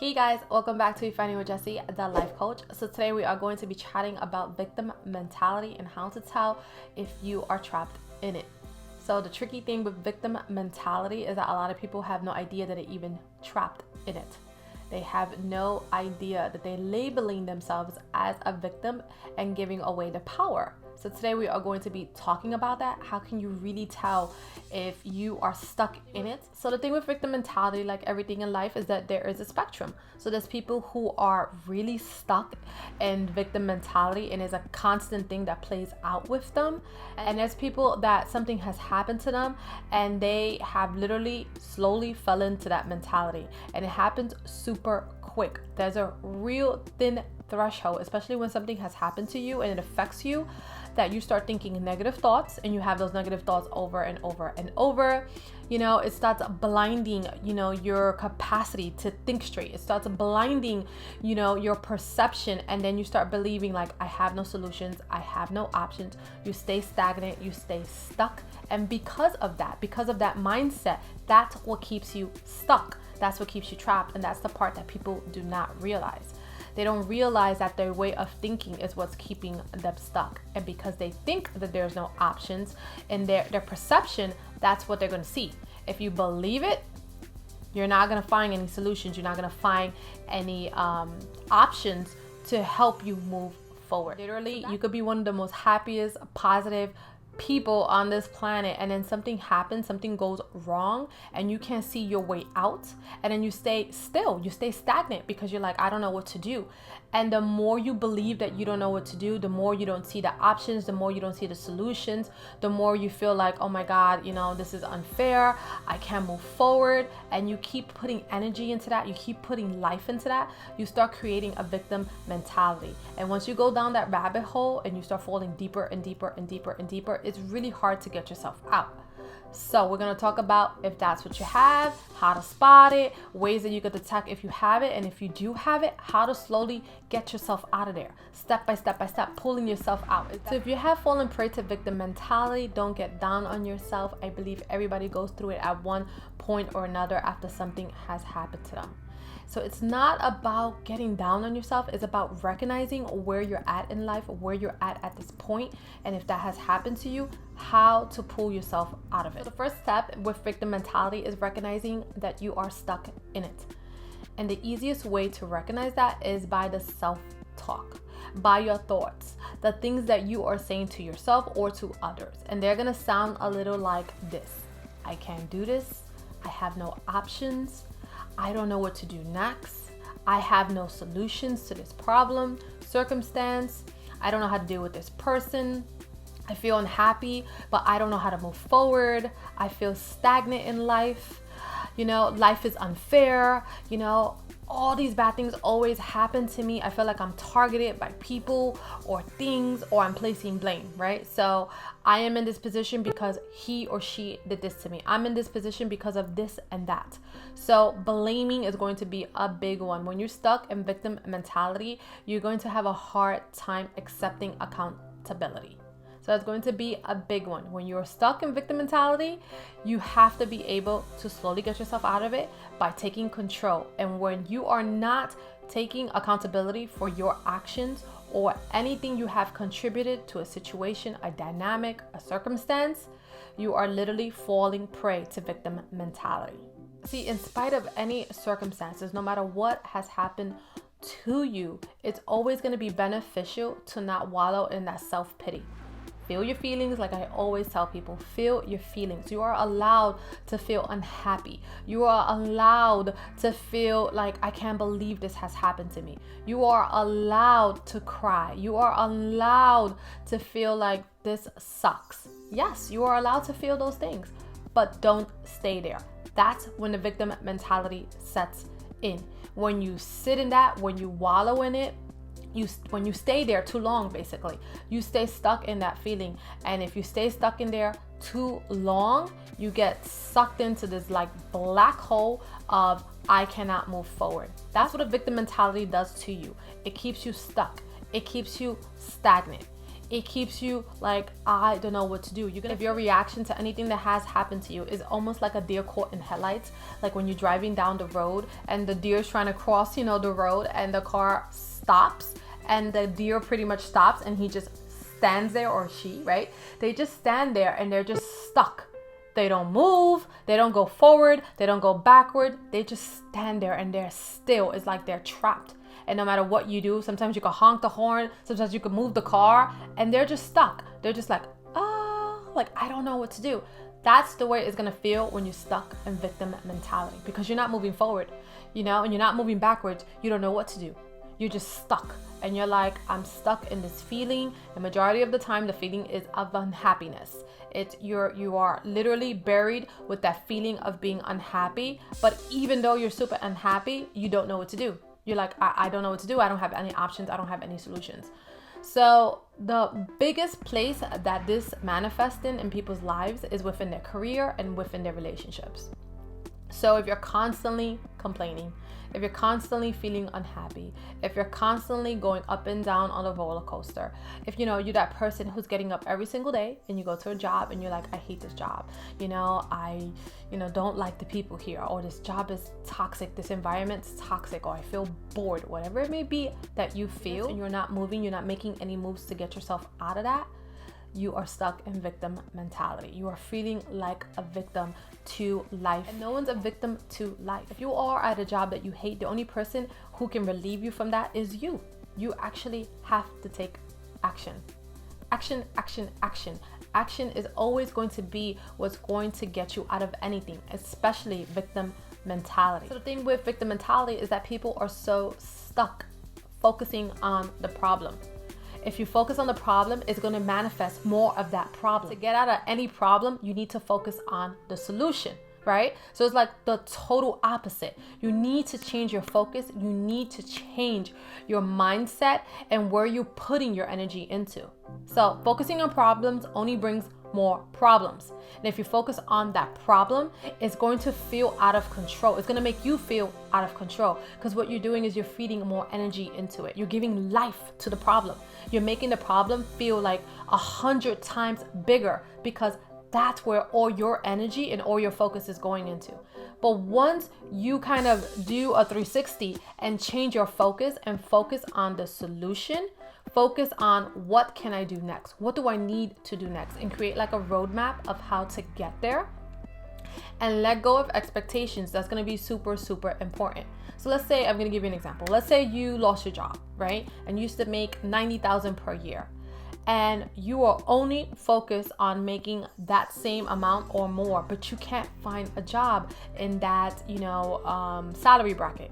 Hey guys, welcome back to Be Finding with Jessie, the life coach. So today we are going to be chatting about victim mentality and how to tell if you are trapped in it. So the tricky thing with victim mentality is that a lot of people have no idea that they're even trapped in it. They have no idea that they're labeling themselves as a victim and giving away their power. So today we are going to be talking about that. How can you really tell if you are stuck in it? So the thing with victim mentality, like everything in life, is that there is a spectrum. So there's people who are really stuck in victim mentality and is a constant thing that plays out with them. And there's people that something has happened to them and they have literally slowly fell into that mentality. And it happens super quick. There's a real thin threshold, especially when something has happened to you and it affects you, that you start thinking negative thoughts and you have those negative thoughts over and over and over. You know, it starts blinding, your capacity to think straight. It starts blinding, your perception. And then you start believing like, I have no solutions. I have no options. You stay stagnant. You stay stuck. And because of that mindset, that's what keeps you stuck. That's what keeps you trapped. And that's the part that people do not realize. They don't realize that their way of thinking is what's keeping them stuck. And because they think that there's no options in their perception, that's what they're going to see. If you believe it, you're not going to find any solutions. You're not going to find any options to help you move forward. Literally, you could be one of the most happiest, positive people on this planet, and then something happens, something goes wrong, and you can't see your way out, and then you stay still, you stay stagnant because you're like, I don't know what to do. And the more you believe that you don't know what to do, the more you don't see the options, the more you don't see the solutions, the more you feel like, oh my God, this is unfair, I can't move forward. And you keep putting energy into that, you keep putting life into that, you start creating a victim mentality. And once you go down that rabbit hole and you start falling deeper and deeper and deeper and deeper, it's really hard to get yourself out. So we're going to talk about if that's what you have, how to spot it, ways that you could detect if you have it, and if you do have it, how to slowly get yourself out of there, step by step by step, pulling yourself out. So if you have fallen prey to victim mentality, don't get down on yourself. I believe everybody goes through it at one point or another after something has happened to them. So it's not about getting down on yourself. It's about recognizing where you're at in life, where you're at this point, and if that has happened to you, how to pull yourself out of it. So the first step with victim mentality is recognizing that you are stuck in it. And the easiest way to recognize that is by the self-talk, by your thoughts, the things that you are saying to yourself or to others. And they're gonna sound a little like this: I can't do this, I have no options, I don't know what to do next, I have no solutions to this problem, circumstance, I don't know how to deal with this person, I feel unhappy, but I don't know how to move forward, I feel stagnant in life, life is unfair, all these bad things always happen to me. I feel like I'm targeted by people or things, or I'm placing blame, right? So I am in this position because he or she did this to me. I'm in this position because of this and that. So blaming is going to be a big one. When you're stuck in victim mentality, you're going to have a hard time accepting accountability. So that's going to be a big one. When you're stuck in victim mentality, you have to be able to slowly get yourself out of it by taking control. And when you are not taking accountability for your actions or anything you have contributed to a situation, a dynamic, a circumstance, you are literally falling prey to victim mentality. See, in spite of any circumstances, no matter what has happened to you, it's always going to be beneficial to not wallow in that self-pity. Feel your feelings. Like I always tell people, feel your feelings. You are allowed to feel unhappy. You are allowed to feel like, I can't believe this has happened to me. You are allowed to cry. You are allowed to feel like this sucks. Yes, you are allowed to feel those things, but don't stay there. That's when the victim mentality sets in. When you sit in that, when you wallow in it, when you stay there too long, basically, you stay stuck in that feeling. And if you stay stuck in there too long, you get sucked into this like black hole of, I cannot move forward. That's what a victim mentality does to you. It keeps you stuck. It keeps you stagnant. it keeps you like, I don't know what to do. If your reaction to anything that has happened to you is almost like a deer caught in headlights, like when you're driving down the road and the deer's trying to cross, the road, and the car stops, and the deer pretty much stops and he just stands there, or she, right? They just stand there and they're just stuck. They don't move, they don't go forward, they don't go backward. They just stand there and they're still. It's like they're trapped. And no matter what you do, sometimes you can honk the horn, sometimes you can move the car, and they're just stuck. They're just like, like, I don't know what to do. That's the way it's gonna feel when you're stuck in victim mentality, because you're not moving forward, and you're not moving backwards. You don't know what to do. You're just stuck, and you're like, I'm stuck in this feeling. The majority of the time, the feeling is of unhappiness. You are literally buried with that feeling of being unhappy. But even though you're super unhappy, you don't know what to do. You're like, I don't know what to do. I don't have any options. I don't have any solutions. So the biggest place that this manifests in people's lives is within their career and within their relationships. So if you're constantly complaining, if you're constantly feeling unhappy, if you're constantly going up and down on a roller coaster, if you're that person who's getting up every single day and you go to a job and you're like, I hate this job, I don't like the people here, or this job is toxic, this environment's toxic, or I feel bored, whatever it may be that you feel, and you're not moving, you're not making any moves to get yourself out of that, you are stuck in victim mentality. You are feeling like a victim to life. And no one's a victim to life. If you are at a job that you hate, the only person who can relieve you from that is you. You actually have to take action. Action, action, action. Action is always going to be what's going to get you out of anything, especially victim mentality. So the thing with victim mentality is that people are so stuck focusing on the problem. If you focus on the problem, it's going to manifest more of that problem. To get out of any problem, you need to focus on the solution, right? So it's like the total opposite. You need to change your focus. You need to change your mindset and where you're putting your energy into. So focusing on problems only brings more problems. And if you focus on that problem, it's going to feel out of control. It's going to make you feel out of control, because what you're doing is you're feeding more energy into it. You're giving life to the problem. You're making the problem feel like 100 times bigger, because that's where all your energy and all your focus is going into. But once you kind of do a 360 and change your focus and focus on the solution, focus on what can I do next? What do I need to do next? And create like a roadmap of how to get there. And let go of expectations. That's going to be super, super important. So let's say, I'm going to give you an example. Let's say you lost your job, right? And you used to make $90,000 per year. And you are only focused on making that same amount or more, but you can't find a job in that, salary bracket.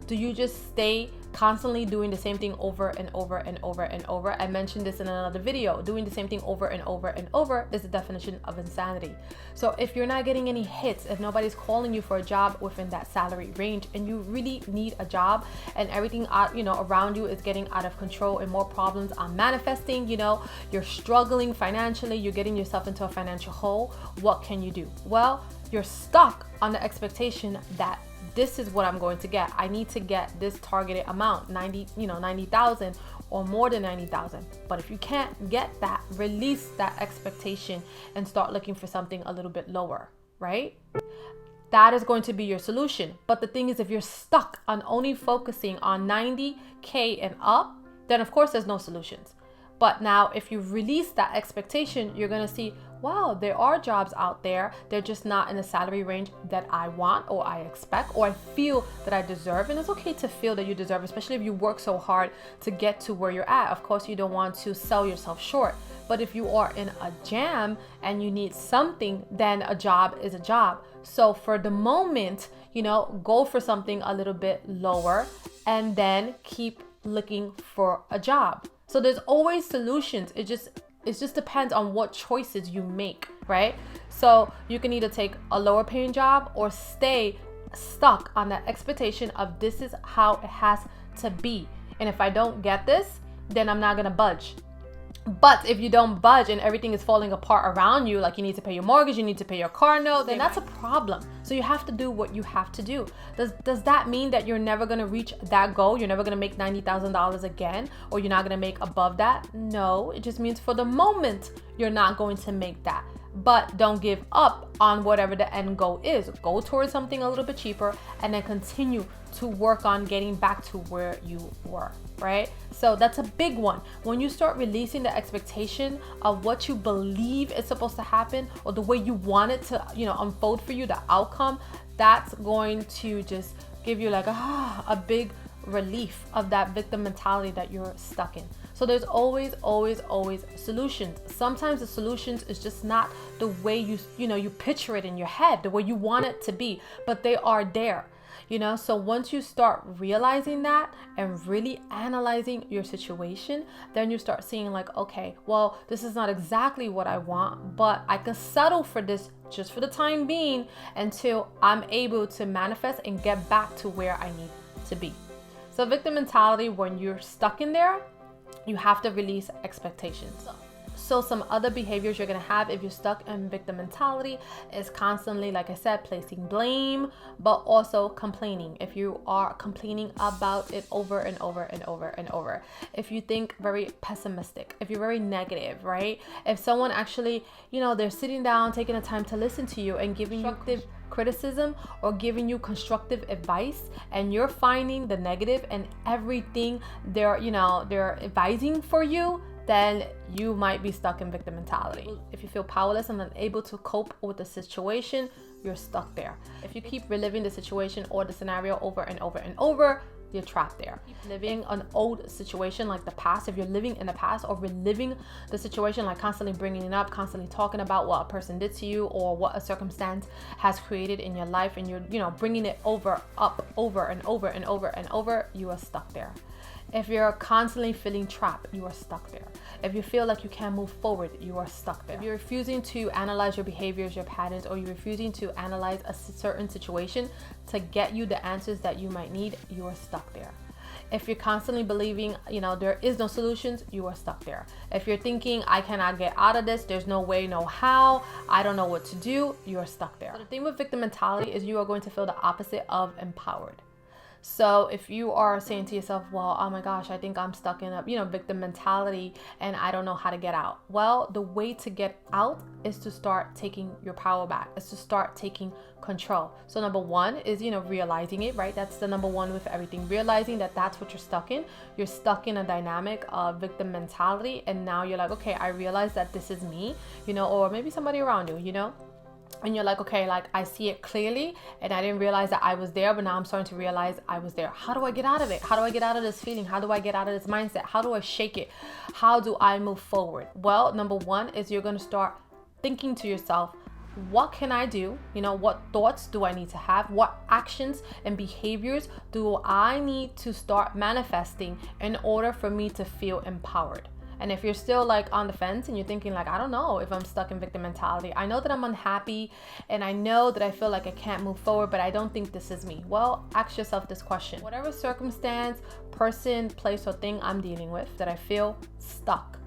Do you just stay constantly doing the same thing over and over and over and over? I mentioned this in another video. Doing the same thing over and over and over is the definition of insanity. So if you're not getting any hits, if nobody's calling you for a job within that salary range, and you really need a job, and everything around you is getting out of control and more problems are manifesting, you're struggling financially, you're getting yourself into a financial hole, what can you do? Well, you're stuck on the expectation that this is what I'm going to get. I need to get this targeted amount, 90,000 or more than 90,000. But if you can't get that, release that expectation and start looking for something a little bit lower, right? That is going to be your solution. But the thing is, if you're stuck on only focusing on 90K and up, then of course there's no solutions. But now if you release that expectation, you're going to see, wow, there are jobs out there. They're just not in the salary range that I want or I expect or I feel that I deserve. And it's okay to feel that you deserve, especially if you work so hard to get to where you're at. Of course, you don't want to sell yourself short. But if you are in a jam and you need something, then a job is a job. So for the moment, go for something a little bit lower and then keep looking for a job. So there's always solutions. It just depends on what choices you make, right? So you can either take a lower paying job or stay stuck on that expectation of this is how it has to be. And if I don't get this, then I'm not going to budge. But if you don't budge and everything is falling apart around you, like you need to pay your mortgage, you need to pay your car note, then that's a problem. So you have to do what you have to do. Does that mean that you're never going to reach that goal? You're never going to make $90,000 again, or you're not going to make above that? No, it just means for the moment, you're not going to make that. But don't give up on whatever the end goal is. Go towards something a little bit cheaper and then continue to work on getting back to where you were, right? So that's a big one. When you start releasing the expectation of what you believe is supposed to happen, or the way you want it to, unfold for you, the outcome, that's going to just give you like a big relief of that victim mentality that you're stuck in. So there's always solutions. Sometimes the solutions is just not the way you picture it in your head, the way you want it to be, but they are there. So once you start realizing that and really analyzing your situation, then you start seeing like, okay, well, this is not exactly what I want, but I can settle for this just for the time being until I'm able to manifest and get back to where I need to be. So victim mentality, when you're stuck in there, you have to release expectations. So some other behaviors you're going to have if you're stuck in victim mentality is constantly, like I said, placing blame, but also complaining. If you are complaining about it over and over and over and over, if you think very pessimistic, if you're very negative, right? If someone actually, they're sitting down, taking the time to listen to you and giving you criticism or giving you constructive advice, and you're finding the negative and everything they're advising for you, then you might be stuck in victim mentality. If you feel powerless and unable to cope with the situation, you're stuck there. If you keep reliving the situation or the scenario over and over and over, you're trapped there. Keep living an old situation like the past. If you're living in the past or reliving the situation, like constantly bringing it up, constantly talking about what a person did to you or what a circumstance has created in your life, and you're bringing it over and over, you are stuck there. If you're constantly feeling trapped, you are stuck there. If you feel like you can't move forward, you are stuck there. If you're refusing to analyze your behaviors, your patterns, or you're refusing to analyze a certain situation to get you the answers that you might need, you are stuck there. If you're constantly believing, there is no solutions, you are stuck there. If you're thinking, I cannot get out of this, there's no way, no how, I don't know what to do, you are stuck there. So the thing with victim mentality is you are going to feel the opposite of empowered. So if you are saying to yourself, well, oh my gosh, I think I'm stuck in a, victim mentality and I don't know how to get out. Well, the way to get out is to start taking your power back, is to start taking control. So number one is, realizing it, right? That's the number one with everything. Realizing that that's what you're stuck in. You're stuck in a dynamic of victim mentality. And now you're like, okay, I realize that this is me, or maybe somebody around you, and you're like, okay, like I see it clearly and I didn't realize that I was there, but now I'm starting to realize I was there. How do I get out of it? How do I get out of this feeling? How do I get out of this mindset? How do I shake it? How do I move forward? Well, number one is you're going to start thinking to yourself, what can I do? What thoughts do I need to have? What actions and behaviors do I need to start manifesting in order for me to feel empowered? And if you're still like on the fence and you're thinking like, I don't know if I'm stuck in victim mentality, I know that I'm unhappy and I know that I feel like I can't move forward, but I don't think this is me. Well, ask yourself this question. Whatever circumstance, person, place, or thing I'm dealing with that I feel stuck,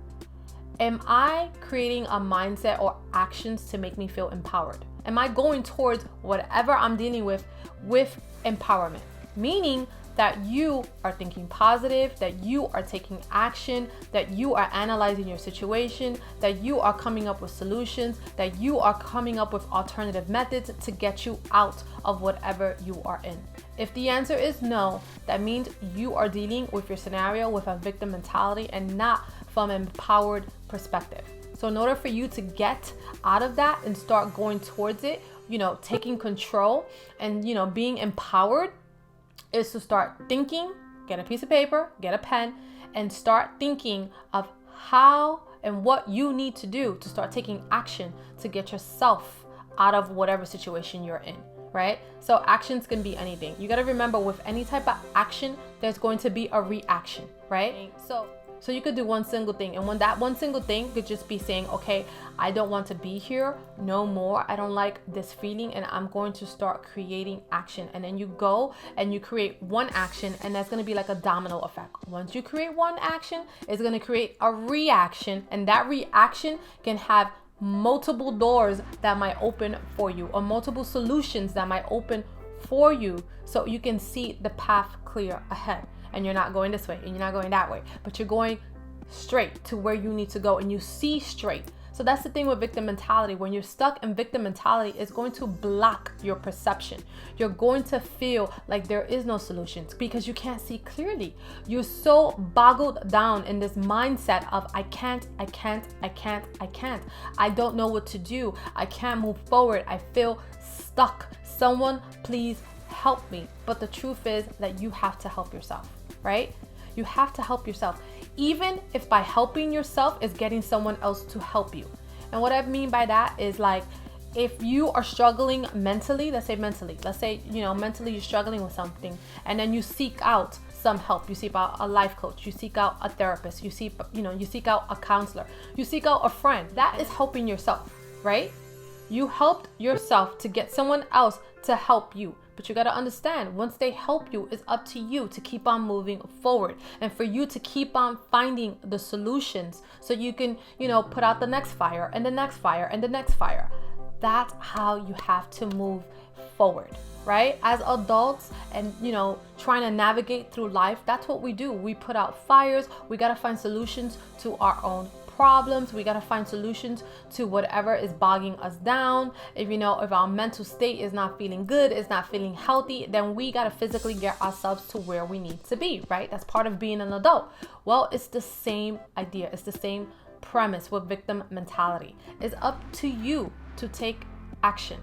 am I creating a mindset or actions to make me feel empowered? Am I going towards whatever I'm dealing with empowerment? Meaning that you are thinking positive, that you are taking action, that you are analyzing your situation, that you are coming up with solutions, that you are coming up with alternative methods to get you out of whatever you are in. If the answer is no, that means you are dealing with your scenario with a victim mentality and not from an empowered perspective. So in order for you to get out of that and start going towards it, taking control and, being empowered, is to start thinking, get a piece of paper, get a pen, and start thinking of how and what you need to do to start taking action to get yourself out of whatever situation you're in, right? So actions can be anything. You got to remember, with any type of action, there's going to be a reaction, right? So So you could do one single thing, and when that one single thing could just be saying, okay, I don't want to be here no more. I don't like this feeling, and I'm going to start creating action. And then you go and you create one action, and that's going to be like a domino effect. Once you create one action, it's going to create a reaction, and that reaction can have multiple doors that might open for you, or multiple solutions that might open for you, so you can see the path clear ahead. And you're not going this way and you're not going that way, but you're going straight to where you need to go, and you see straight. So that's the thing with victim mentality. When you're stuck in victim mentality, it's going to block your perception. You're going to feel like there is no solutions because you can't see clearly. You're so boggled down in this mindset of I can't. I don't know what to do. I can't move forward. I feel stuck. Someone please help me. But the truth is that you have to help yourself, right? You have to help yourself, even if by helping yourself is getting someone else to help you. And what I mean by that is, like, if you are struggling mentally, let's say mentally you're struggling with something, and then you seek out some help. You seek out a life coach, you seek out a therapist, you seek out a counselor, you seek out a friend. That is helping yourself, right? You helped yourself to get someone else to help you. But you got to understand, once they help you, it's up to you to keep on moving forward, and for you to keep on finding the solutions so you can, put out the next fire and the next fire and the next fire. That's how you have to move forward, right? As adults and, trying to navigate through life, that's what we do. We put out fires. We got to find solutions to our own problems. We got to find solutions to whatever is bogging us down. If our mental state is not feeling good, is not feeling healthy, then we got to physically get ourselves to where we need to be, right? That's part of being an adult. Well, it's the same idea. It's the same premise with victim mentality. It's up to you to take action.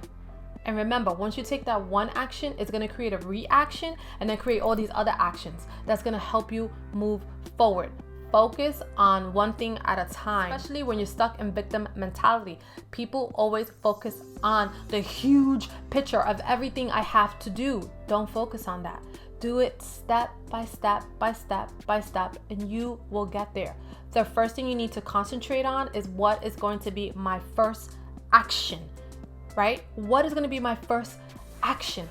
And remember, once you take that one action, it's going to create a reaction and then create all these other actions that's going to help you move forward. Focus on one thing at a time, especially when you're stuck in victim mentality. People always focus on the huge picture of everything I have to do. Don't focus on that. Do it step by step by step by step, and you will get there. The first thing you need to concentrate on is what is going to be my first action, right? What is going to be my first action?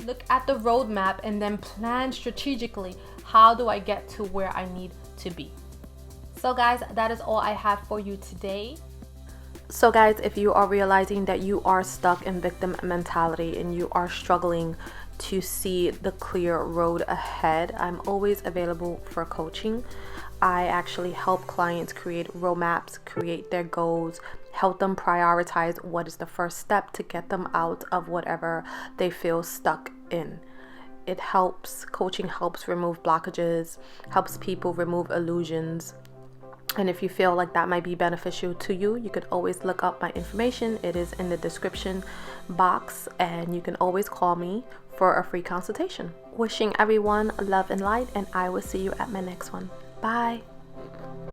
Look at the roadmap and then plan strategically, how do I get to where I need to be? So guys, that is all I have for you today. So guys, if you are realizing that you are stuck in victim mentality and you are struggling to see the clear road ahead, I'm always available for coaching. I actually help clients create roadmaps, create their goals, help them prioritize what is the first step to get them out of whatever they feel stuck in. Coaching helps remove blockages, helps people remove illusions. And if you feel like that might be beneficial to you, you could always look up my information. It is in the description box, and you can always call me for a free consultation. Wishing everyone love and light, and I will see you at my next one. Bye.